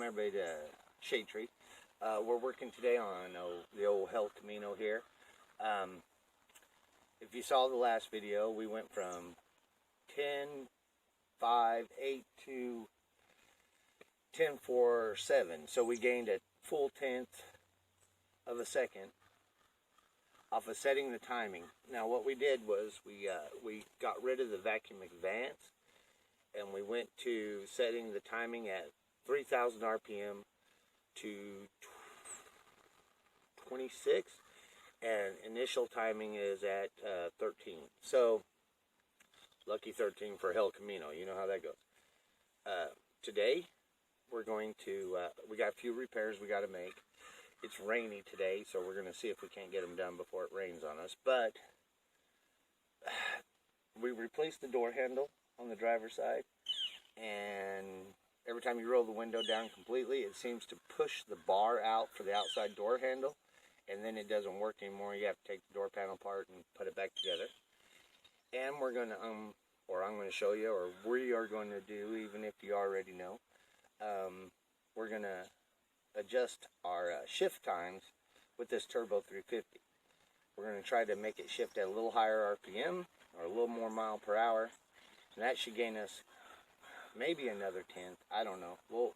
everybody to Shade Tree. We're working today on the old El Camino here. If you saw the last video, we went from 10.5.8 to 10.4.7. So we gained a full tenth of a second off of setting the timing. Now what we did was we got rid of the vacuum advance, and we went to setting the timing at 3,000 RPM to 26, and initial timing is at 13. So lucky 13 for El Camino. You know how that goes. Today we're going to we got a few repairs we got to make. It's rainy today, so we're going to see if we can't get them done before it rains on us. But we replaced the door handle on the driver's side, and every time you roll the window down completely, it seems to push the bar out for the outside door handle, and then it doesn't work anymore. You have to take the door panel apart and put it back together. And we're going to, or I'm going to show you, or we are going to do, even if you already know, we're going to adjust our shift times with this Turbo 350. We're going to try to make it shift at a little higher RPM, or a little more mile per hour, and that should gain us maybe another tenth. I don't know. Well,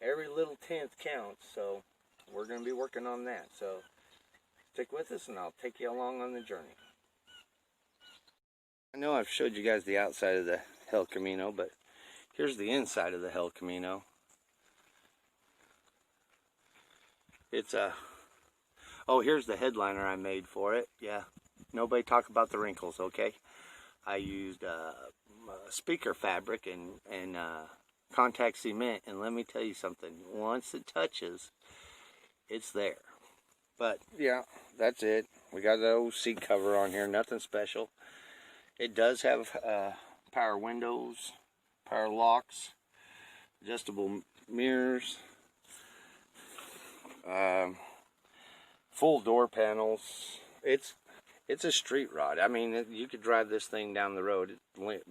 every little tenth counts, so we're going to be working on that. So stick with us, and I'll take you along on the journey. I know I've showed you guys the outside of the El Camino, but here's the inside of the El Camino. It's oh, here's the headliner I made for it. Yeah, nobody talk about the wrinkles, okay? I used speaker fabric and contact cement, and let me tell you something, once it touches, it's there. But yeah, that's it. We got the old seat cover on here, nothing special. It does have power windows, power locks, adjustable mirrors, full door panels. It's a street rod. I mean, you could drive this thing down the road.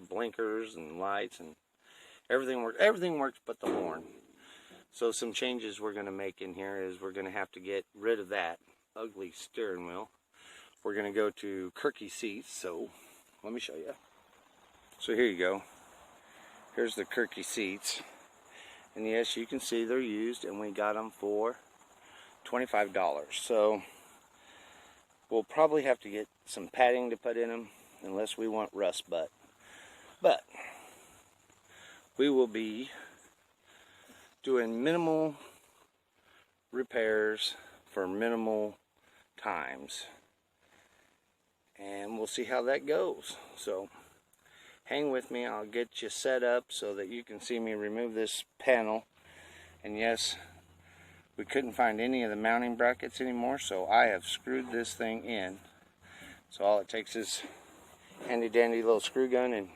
Blinkers and lights and everything works. Everything works but the horn. So some changes we're going to make in here is we're going to have to get rid of that ugly steering wheel. We're going to go to Kirky seats. So let me show you. So here you go. Here's the Kirky seats. And yes, you can see they're used, and we got them for $25. So we'll probably have to get some padding to put in them, unless we want rust butt. But we will be doing minimal repairs for minimal times, and we'll see how that goes. So hang with me. I'll get you set up so that you can see me remove this panel. And yes, we couldn't find any of the mounting brackets anymore, so I have screwed this thing in. So all it takes is handy dandy little screw gun, and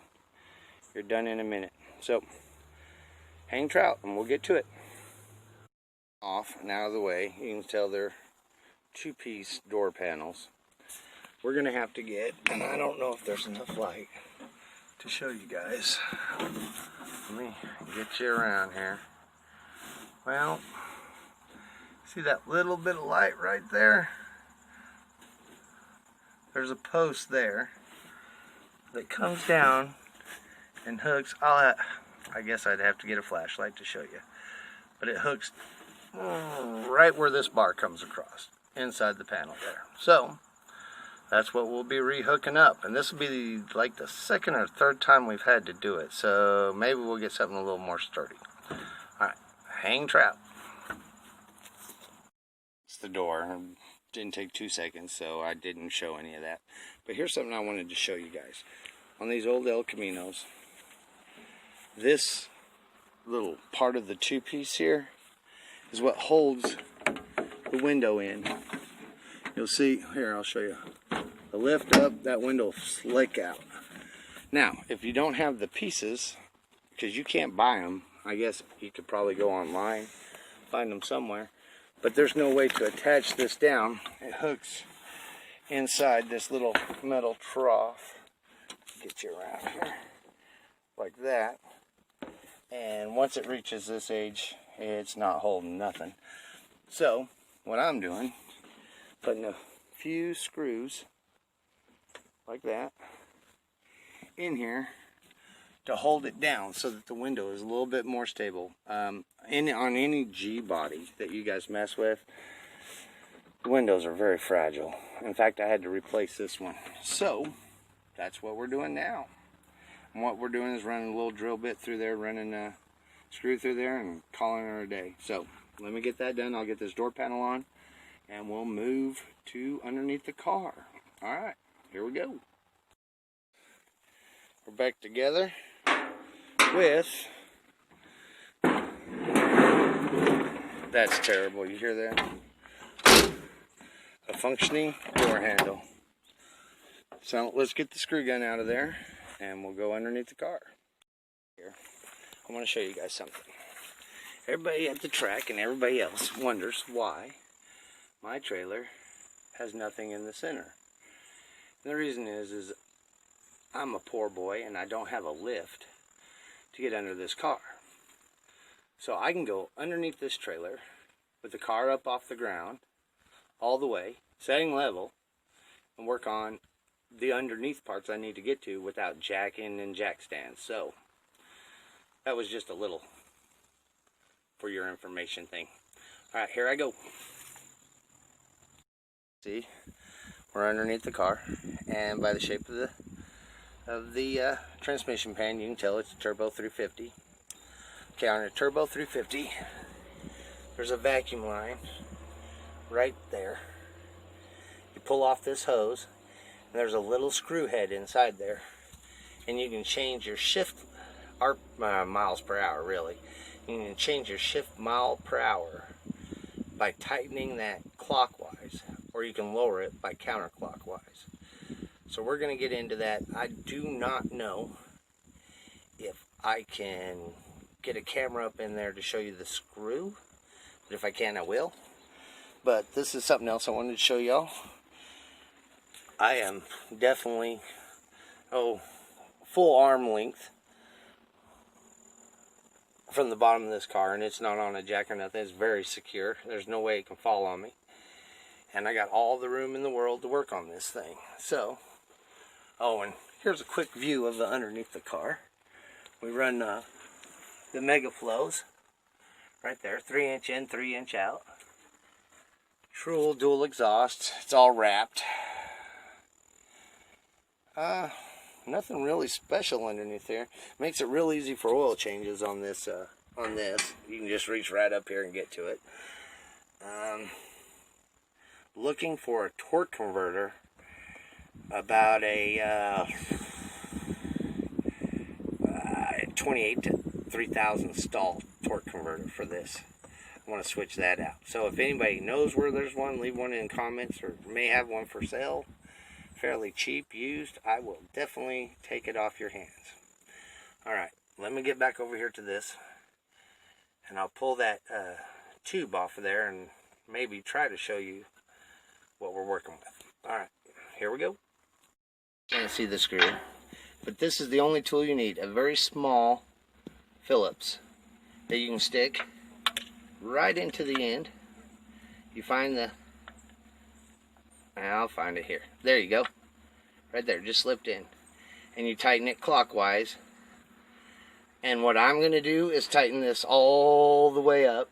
you're done in a minute. So hang trout and we'll get to it. Off and out of the way, you can tell they're two-piece door panels. We're gonna have to get, and I don't know if there's enough light to show you guys. Let me get you around here. Well, see that little bit of light right there? There's a post there that comes down and hooks. I guess I'd have to get a flashlight to show you. But it hooks right where this bar comes across, inside the panel there. So that's what we'll be rehooking up. And this will be like the second or third time we've had to do it. So maybe we'll get something a little more sturdy. Alright, hang trout. The door. It didn't take 2 seconds, so I didn't show any of that. But here's something I wanted to show you guys. On these old El Caminos, this little part of the two-piece here is what holds the window in. You'll see, here I'll show you. The lift up, that window will slick out. Now, if you don't have the pieces, because you can't buy them, I guess you could probably go online, find them somewhere. But there's no way to attach this down. It hooks inside this little metal trough. Get you around here. Like that. And once it reaches this age, it's not holding nothing. So what I'm doing, putting a few screws like that in here to hold it down so that the window is a little bit more stable. On any G body that you guys mess with, the windows are very fragile. In fact, I had to replace this one. So that's what we're doing now. And what we're doing is running a little drill bit through there, running a screw through there, and calling it a day. So let me get that done. I'll get this door panel on, and we'll move to underneath the car. All right, here we go. We're back together with, that's terrible, you hear that? A functioning door handle. So let's get the screw gun out of there and we'll go underneath the car. Here, I want to show you guys something. Everybody at the track and everybody else wonders why my trailer has nothing in the center. And the reason is I'm a poor boy and I don't have a lift to get under this car. So I can go underneath this trailer with the car up off the ground all the way, setting level, and work on the underneath parts I need to get to without jacking and jack stands. So that was just a little for your information thing. Alright, here I go. See, we're underneath the car, and by the shape of the transmission pan, you can tell it's a turbo 350. Okay, on a turbo 350, there's a vacuum line right there. You pull off this hose, and there's a little screw head inside there, and you can change your shift miles per hour. Really, you can change your shift mile per hour by tightening that clockwise, or you can lower it by counterclockwise. So we're going to get into that. I do not know if I can get a camera up in there to show you the screw, but if I can, I will. But this is something else I wanted to show y'all. I am definitely, full arm length from the bottom of this car, and it's not on a jack or nothing. It's very secure. There's no way it can fall on me. And I got all the room in the world to work on this thing. So, and here's a quick view of the underneath the car. We run the Mega Flows right there, 3-inch in, 3-inch out. True dual exhaust. It's all wrapped. Nothing really special underneath there. Makes it real easy for oil changes on this. You can just reach right up here and get to it. Looking for a torque converter, about a 28 to 3000 stall torque converter for this. I want to switch that out. So if anybody knows where there's one, leave one in comments, or may have one for sale, fairly cheap, used. I will definitely take it off your hands. Alright, let me get back over here to this, and I'll pull that tube off of there and maybe try to show you what we're working with. Alright, here we go. You can't see the screw, but this is the only tool you need. A very small Phillips that you can stick right into the end. You find the, I'll find it here. There you go. Right there, just slipped in. And you tighten it clockwise. And what I'm going to do is tighten this all the way up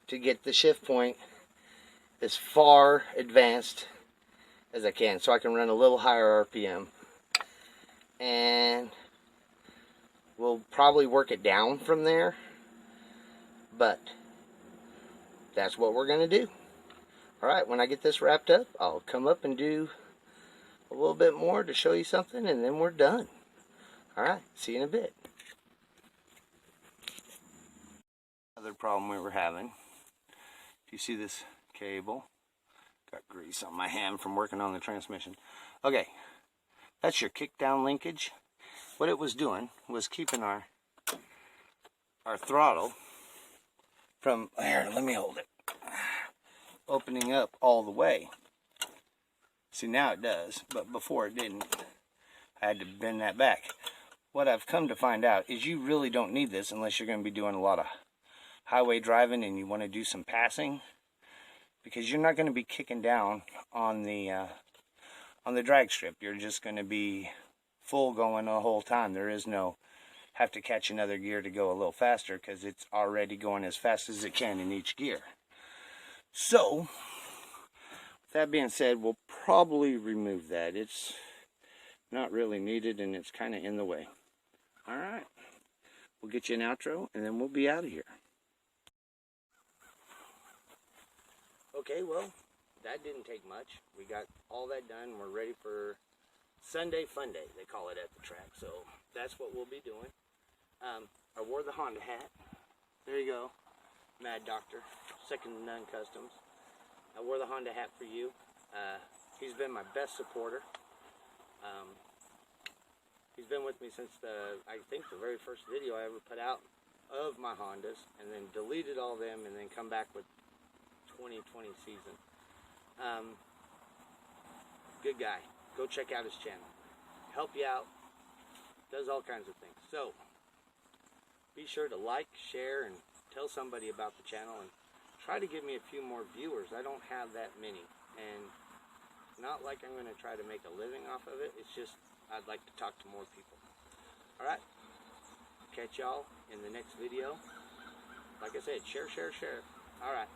to get the shift point as far advanced as I can, so I can run a little higher RPM. And we'll probably work it down from there, but that's what we're going to do. Alright, when I get this wrapped up, I'll come up and do a little bit more to show you something, and then we're done. Alright, see you in a bit. Another problem we were having, if you see this cable, got grease on my hand from working on the transmission. Okay, that's your kick down linkage. What it was doing was keeping our throttle from, here, let me hold it, opening up all the way. See, now it does, but before it didn't. I had to bend that back. What I've come to find out is you really don't need this unless you're going to be doing a lot of highway driving and you want to do some passing, because you're not going to be kicking down on the drag strip. You're just going to be full going the whole time. There is no have to catch another gear to go a little faster, because it's already going as fast as it can in each gear. So, with that being said, we'll probably remove that. It's not really needed and it's kind of in the way. Alright, we'll get you an outro and then we'll be out of here. Okay, well, that didn't take much. We got all that done. We're ready for Sunday Fun Day, they call it at the track. So that's what we'll be doing. I wore the Honda hat. There you go. Mad Doctor, second to none customs. I wore the Honda hat for you. He's been my best supporter. He's been with me since I think the very first video I ever put out of my Hondas, and then deleted all them and then come back with 2020 season. Good guy. Go check out his channel. Help you out. Does all kinds of things. So be sure to like, share, and tell somebody about the channel, and try to give me a few more viewers. I don't have that many, and not like I'm going to try to make a living off of it. It's just I'd like to talk to more people. Alright, catch y'all in the next video. Like I said, share, share, share. Alright.